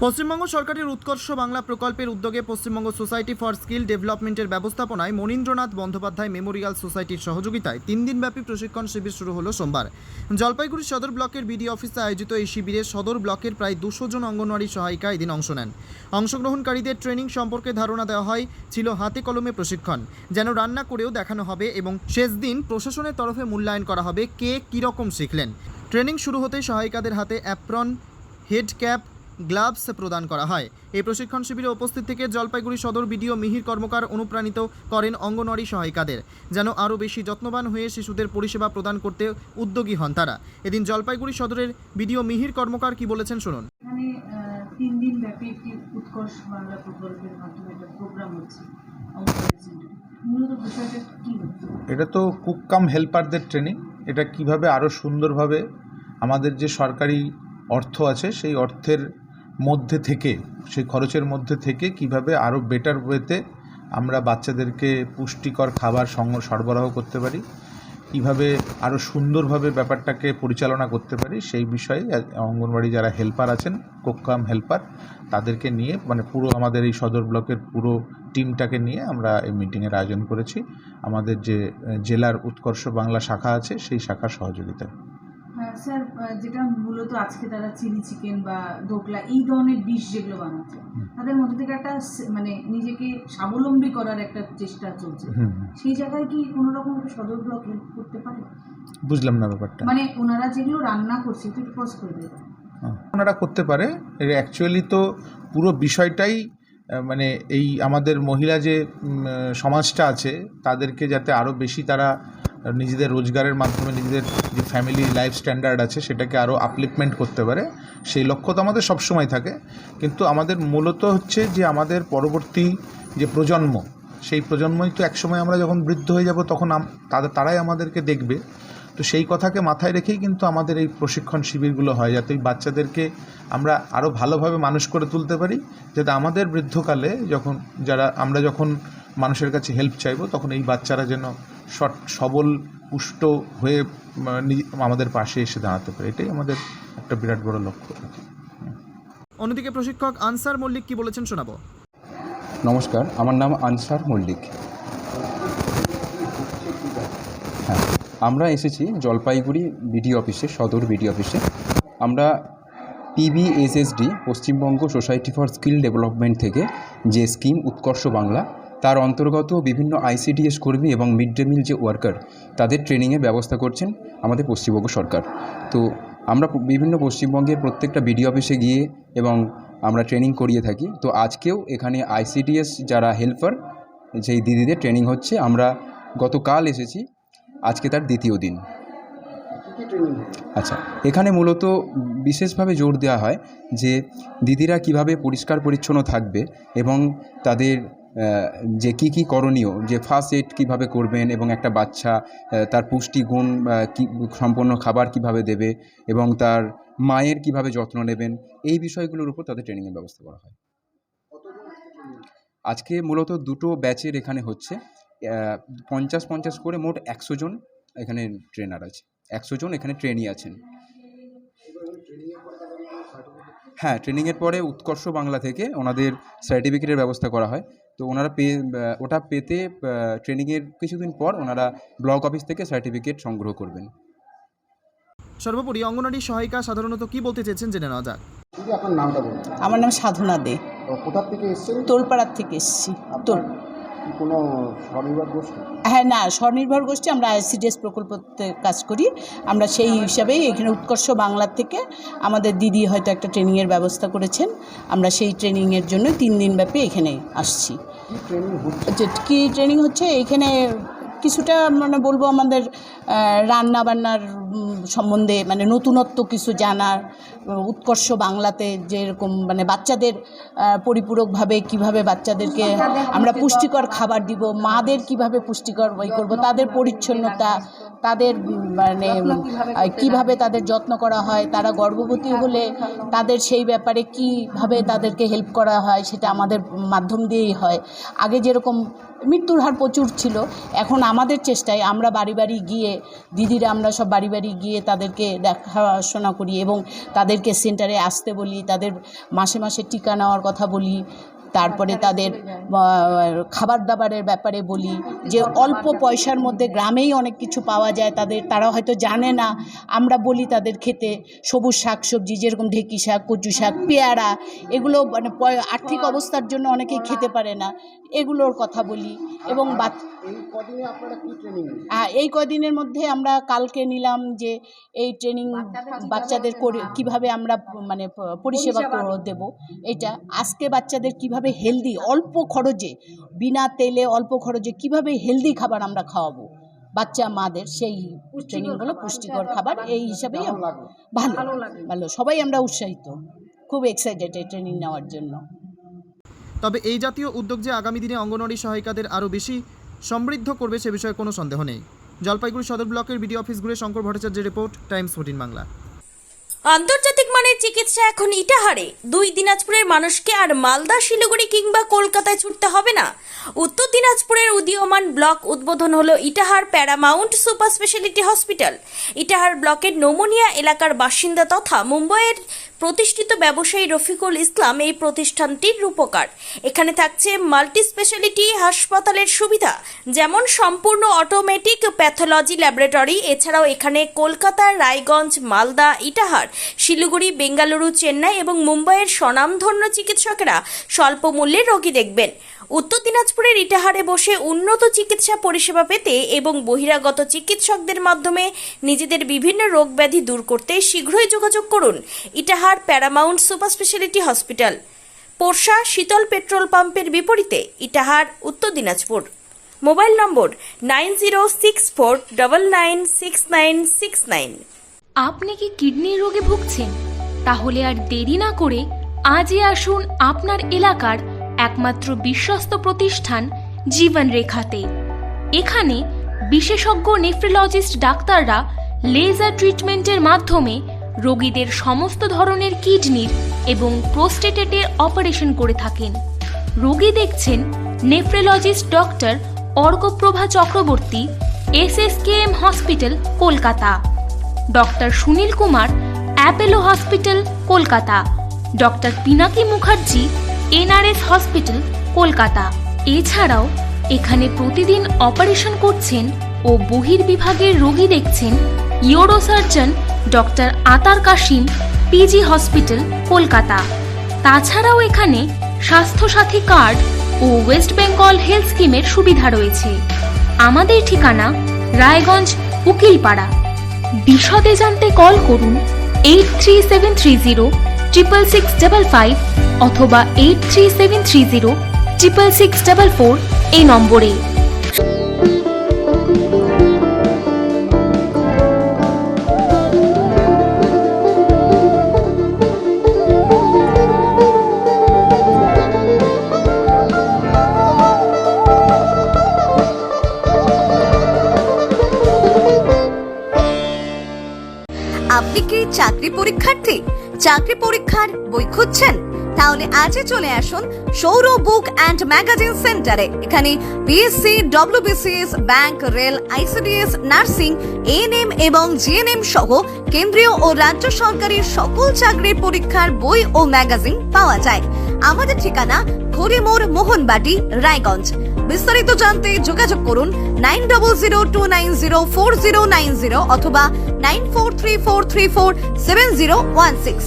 পশ্চিমবঙ্গ সরকারের উৎকর্ষ বাংলা প্রকল্পের উদ্যোগে পশ্চিমবঙ্গ সোসাইটি ফর স্কিল ডেভেলপমেন্টের ব্যবস্থাপনায় মনীন্দ্রনাথ বন্দ্যোপাধ্যায় মেমোরিয়াল সোসাইটির সহযোগিতায় 3 দিনব্যাপী প্রশিক্ষণ শিবির শুরু হলো সোমবার। জলপাইগুড়ি সদর ব্লকের বিডি অফিসে আয়োজিত এই শিবিরে সদর ব্লকের প্রায় 200 জন অঙ্গনওয়াড়ি সহায়িকা এদিন অংশ নেন। অংশগ্রহণকারীদের ট্রেনিং সম্পর্কে ধারণা দেওয়া হয়, ছিল হাতে কলমে প্রশিক্ষণ, যেন রান্না করেও দেখানো হবে এবং শেষ দিন প্রশাসনের তরফে মূল্যায়ন করা হবে কে কীরকম শিখলেন। ট্রেনিং শুরু হতেই সহায়িকাদের হাতে অ্যাপ্রন, হেড ক্যাপ, গ্লাভস প্রদান করা হয়। এই প্রশিক্ষণ শিবিরে উপস্থিত থেকে জলপাইগুড়ি সদর বিডিও মিহির কর্মকার অনুপ্রাণিত করেন অঙ্গনওয়াড়ি সহায়িকাদের যেন আরও বেশি যত্নবান হয়ে শিশুদের পরিষেবা প্রদান করতে উদ্যোগী হন তারা। এদিন জলপাইগুড়ি সদরের বিডিও মিহির কর্মকার কি বলেছেন শুনুন। এখানে 3 দিন ব্যাপী একটি উৎকর্ষ বাংলা প্রকল্পের মাধ্যমে একটা প্রোগ্রাম হচ্ছে অঙ্গনওয়াড়ি সেন্টারে। মূলত বিষয়টা কি হচ্ছে? এটা তো কুক কাম হেল্পারদের ট্রেনিং। এটা কিভাবে আরও সুন্দরভাবে আমাদের যে সরকারি অর্থ আছে সেই অর্থের মধ্যে থেকে, সেই খরচের মধ্যে থেকে কিভাবে আরও বেটার ওয়েতে আমরা বাচ্চাদেরকে পুষ্টিকর খাবার সরবরাহ করতে পারি, কিভাবে আরও সুন্দরভাবে ব্যাপারটাকে পরিচালনা করতে পারি, সেই বিষয়ে অঙ্গনওয়াড়ি যারা হেল্পার আছেন, কুক কাম হেল্পার, তাদেরকে নিয়ে পুরো আমাদের এই সদর ব্লকের পুরো টিমটাকে নিয়ে আমরা এই মিটিংয়ের আয়োজন করেছি আমাদের যে জেলার উৎকর্ষ বাংলা শাখা আছে সেই শাখার সহযোগিতায়। স্যার, যেটা মূলত আজকে তারা চিলি চিকেন বা ধোকলা এই ধরনের ডিশ যেগুলো বানাচ্ছে, তাদের মধ্যে থেকে একটা নিজেকে স্বাবলম্বী করার একটা চেষ্টা চলছে। সেই জায়গায় কি কোনো রকম সদর ব্লক হেল্প করতে পারে? বুঝলাম না ব্যাপারটা। ওনারা যেগুলো রান্না করছে একটু পজ করে দেবে। ওনারা করতে পারে। অ্যাকচুয়ালি তো পুরো বিষয়টাই এই আমাদের মহিলা যে সমাজটা আছে তাদেরকে যাতে আরও বেশি তারা নিজেদের রোজগারের মাধ্যমে নিজেদের যে ফ্যামিলি লাইফ স্ট্যান্ডার্ড আছে সেটাকে আরও আপলিফমেন্ট করতে পারে, সেই লক্ষ্য তো আমাদের সবসময় থাকে। কিন্তু আমাদের মূলত হচ্ছে যে আমাদের পরবর্তী যে প্রজন্ম, সেই প্রজন্মই তো একসময় আমরা যখন বৃদ্ধ হয়ে যাব তখন তারাই আমাদেরকে দেখবে। তো সেই কথাকে মাথায় রেখেই কিন্তু আমাদের এই প্রশিক্ষণ শিবিরগুলো হয়, যাতে এই বাচ্চাদেরকে আমরা আরও ভালোভাবে মানুষ করে তুলতে পারি, যাতে আমাদের বৃদ্ধকালে আমরা যখন মানুষের কাছে হেল্প চাইব তখন এই বাচ্চারা যেন সবল পুষ্ট হয়ে আমাদের পাশে এসে দাঁড়াতে পারে। এটাই আমাদের একটা বিরাট বড় লক্ষ্য। অন্যদিকে প্রশিক্ষক আনসার মল্লিক কি বলেছেন শোনাবো। নমস্কার, আমার নাম আনসার মল্লিক। হ্যাঁ, আমরা এসেছি জলপাইগুড়ি বিডি অফিসে, সদর বিডি অফিসে। আমরা PBSSD Paschimbanga society for skill development থেকে যে স্কিম উৎকর্ষ বাংলা, তার অন্তর্গত বিভিন্ন ICDS কর্মী এবং মিড ডে মিল যে ওয়ার্কার, তাদের ট্রেনিংয়ের ব্যবস্থা করছেন আমাদের পশ্চিমবঙ্গ সরকার। তো আমরা বিভিন্ন পশ্চিমবঙ্গের প্রত্যেকটা বিডি অফিসে গিয়ে এবং আমরা ট্রেনিং করিয়ে থাকি। তো আজকেও এখানে ICDS যারা হেল্পার, যেই দিদিদের ট্রেনিং হচ্ছে। আমরা গতকাল এসেছি, আজকে তার দ্বিতীয় দিন। আচ্ছা, এখানে মূলত বিশেষভাবে জোর দেওয়া হয় যে দিদিরা কিভাবে পরিষ্কার পরিচ্ছন্ন থাকবে এবং তাদের যে কি করণীয়, যে ফার্স্ট এড কীভাবে করবেন এবং একটা বাচ্চা তার পুষ্টিগুণ সম্পন্ন খাবার কিভাবে দেবে এবং তার মায়ের কিভাবে যত্ন নেবেন, এই বিষয়গুলোর উপর তাদের ট্রেনিংয়ের ব্যবস্থা করা হয়। আজকে মূলত দুটো ব্যাচের এখানে হচ্ছে, 50 করে মোট 100 জন এখানে ট্রেনার আছে, 100 জন এখানে ট্রেনি আছেন। হ্যাঁ, ট্রেনিংয়ের পরে উৎকর্ষ বাংলা থেকে ওনাদের সার্টিফিকেটের ব্যবস্থা করা হয়। তো ওনারা ওটা পেতে ট্রেনিংয়ের কিছুদিন পর ওনারা ব্লক অফিস থেকে সার্টিফিকেট সংগ্রহ করবেন। সর্বোপরি অঙ্গনওয়াড়ি সহায়িকা সাধারণত কি বলতে চেয়েছেন জেনে নেওয়া যাক। আপনার নামটা বলুন। আমার নাম সাধনা দে। কোথা থেকে এসেছেন? তোলপাড়ার থেকে এসেছি। কোনো স্বনির্ভর গোষ্ঠী? হ্যাঁ, না, স্বনির্ভর গোষ্ঠী, আমরা ICDS প্রকল্পতে কাজ করি। আমরা সেই হিসাবেই এখানে উৎকর্ষ বাংলার থেকে আমাদের দিদি হয়তো একটা ট্রেনিংয়ের ব্যবস্থা করেছেন। আমরা সেই ট্রেনিংয়ের জন্য 3 দিন ব্যাপী এখানে আসছি। কি ট্রেনিং হচ্ছে এইখানে? কিছুটা বলবো আমাদের রান্না বান্নার সম্বন্ধে, নতুনত্ব কিছু জানার, উৎকর্ষ বাংলাতে যেরকম বাচ্চাদের পরিপূরকভাবে কিভাবে বাচ্চাদেরকে আমরা পুষ্টিকর খাবার দিব, মাদের কিভাবে পুষ্টিকর করব, তাদের পরিচ্ছন্নতা, তাদের মানে কিভাবে তাদের যত্ন করা হয়, তারা গর্ভবতী হলে তাদের সেই ব্যাপারে কিভাবে তাদেরকে হেল্প করা হয় সেটা আমাদের মাধ্যম দিয়েই হয়। আগে যেরকম মৃত্যুর হার প্রচুর ছিল, এখন আমাদের চেষ্টায় আমরা বাড়ি বাড়ি গিয়ে দিদিরা আমরা সব বাড়ি বাড়ি গিয়ে তাদেরকে দেখাশোনা করি এবং তাদেরকে সেন্টারে আসতে বলি, তাদের মাসে মাসে টিকা নেওয়ার কথা বলি, তারপরে তাদের খাবার দাবারের ব্যাপারে বলি যে অল্প পয়সার মধ্যে গ্রামেই অনেক কিছু পাওয়া যায়, তারা হয়তো জানে না, আমরা বলি তাদের খেতে সবুজ শাকসবজি যেরকম ঢেঁকি শাক, কচু শাক, পেয়ারা, এগুলো মানে আর্থিক অবস্থার জন্য অনেকেই খেতে পারে না, এগুলোর কথা বলি। এবং এই কদিনে আপনারা কি ট্রেনিং? এই কদিনের মধ্যে আমরা কালকে নিলাম যে এই ট্রেনিং বাচ্চাদের করে কীভাবে আমরা মানে পরিষেবা দেব, এটা আজকে বাচ্চাদের কিভাবে হেলদি অল্প খরচে বিনা তেলে অল্প খরচে কিভাবে হেলদি খাবার আমরা খাওয়াবো বাচ্চা মাদের, সেই ট্রেনিংগুলো পুষ্টিকর খাবার এই হিসাবেই ভালো সবাই আমরা উৎসাহিত, খুব এক্সাইটেড এই ট্রেনিং নেওয়ার জন্য। তবে এই জাতীয় উদ্যোগ যে আগামী দিনে অঙ্গনওয়াড়ি সহায়িকাদের আরও বেশি সমৃদ্ধ করবে সে বিষয়ে কোনো সন্দেহ নেই। জলপাইগুড়ি সদর ব্লকের বিডিও অফিস ঘুরে শঙ্কর ভট্টাচার্যের রিপোর্ট, টাইমস 14 বাংলা। আন্তর্জাতিক মানের চিকিৎসা এখন ইটাহারে। 2 দিনাজপুরের মানুষকে আর মালদা, শিলিগুড়ি কিংবা কলকাতায় ছুটতে হবে না। উত্তর দিনাজপুরের উদীয়মান ব্লক উদ্বোধন হলো Itahar paramount super speciality hospital. Itahar ব্লকের নোমনিয়া এলাকার বাসিন্দা তথা মুম্বাইয়ের প্রতিষ্ঠিত ব্যবসায়ী রফিকুল ইসলাম এই প্রতিষ্ঠানটির রূপকার। এখানে থাকছে মাল্টি স্পেশালিটি হাসপাতালের সুবিধা, যেমন সম্পূর্ণ অটোমেটিক প্যাথোলজি ল্যাবরেটরি। এছাড়াও এখানে কলকাতা, রায়গঞ্জ, মালদা, ইটাহার, শিলিগুড়ি, বেঙ্গালুরু, চেন্নাই এবং মুম্বাইয়ের স্বনামধন্য চিকিৎসকেরা স্বল্প মূল্যে রোগী দেখবেন। উত্তর দিনাজপুরের ইটাহারে বসে উন্নত চিকিৎসা পরিষেবা পেতে এবং বহিরাগত চিকিৎসকদের মাধ্যমে নিজেদের বিভিন্ন রোগ ব্যাধি দূর করতে শীঘ্রই যোগাযোগ করুন Itahar paramount super speciality hospital, Porsha Sheetal petrol পাম্পের বিপরীতে, ইটাহার, উত্তর দিনাজপুর। মোবাইল নম্বর 9064996969। আপনি কি কিডনি রোগে ভুগছেন? তাহলে আর দেরি না করে আজই আসুন আপনার এলাকার একমাত্র বিশ্বস্ত প্রতিষ্ঠান জীবন রেখাতে। এখানে বিশেষজ্ঞ নেফ্রোলজিস্ট ডাক্তাররা লেজার ট্রিটমেন্টের মাধ্যমে রোগীদের সমস্ত ধরনের কিডনির এবং প্রোস্টেটের অপারেশন করে থাকেন। রোগী দেখছেন nephrologist doctor Arkaprava Chakraborty, SSKM hospital, Kolkata. Doctor Sunil Kumar, Apollo hospital, Kolkata. Doctor Pinaki Mukherjee, NRS hospital, Kolkata. এছাড়াও এখানে প্রতিদিন অপারেশন করছেন ও বহির্বিভাগের রোগী দেখছেন ইউরোসার্জন ডক্টর আতার কাশিম, PG হসপিটাল, কলকাতা। তাছাড়াও এখানে স্বাস্থ্যসাথী কার্ড ও ওয়েস্ট বেঙ্গল হেলথ স্কিমের সুবিধা রয়েছে। আমাদের ঠিকানা রায়গঞ্জ, উকিলপাড়া। বিশদে জানতে কল করুন 8373066655 অথবা 8373066644 এই নম্বরে। আপনি কি চাকরি পরীক্ষার্থী? চাকরি পরীক্ষার বই খুঁজছেন? তাহলে আজই চলে আসুন সৌর বুক অ্যান্ড ম্যাগাজিন সেন্টারে। এখানে BSc, WBCS, bank, rail, ICDS, nursing, ANM এবং GNM সহ কেন্দ্রীয় ও রাজ্য সরকারের সকল চাকরির পরীক্ষার বই ও ম্যাগাজিন পাওয়া যায়। আমাদের ঠিকানা ঘড়িমোড়, মোহনবাটি, রায়গঞ্জ। বিস্তারিত জানতে যোগাযোগ করুন 9002904090 অথবা 9434347016।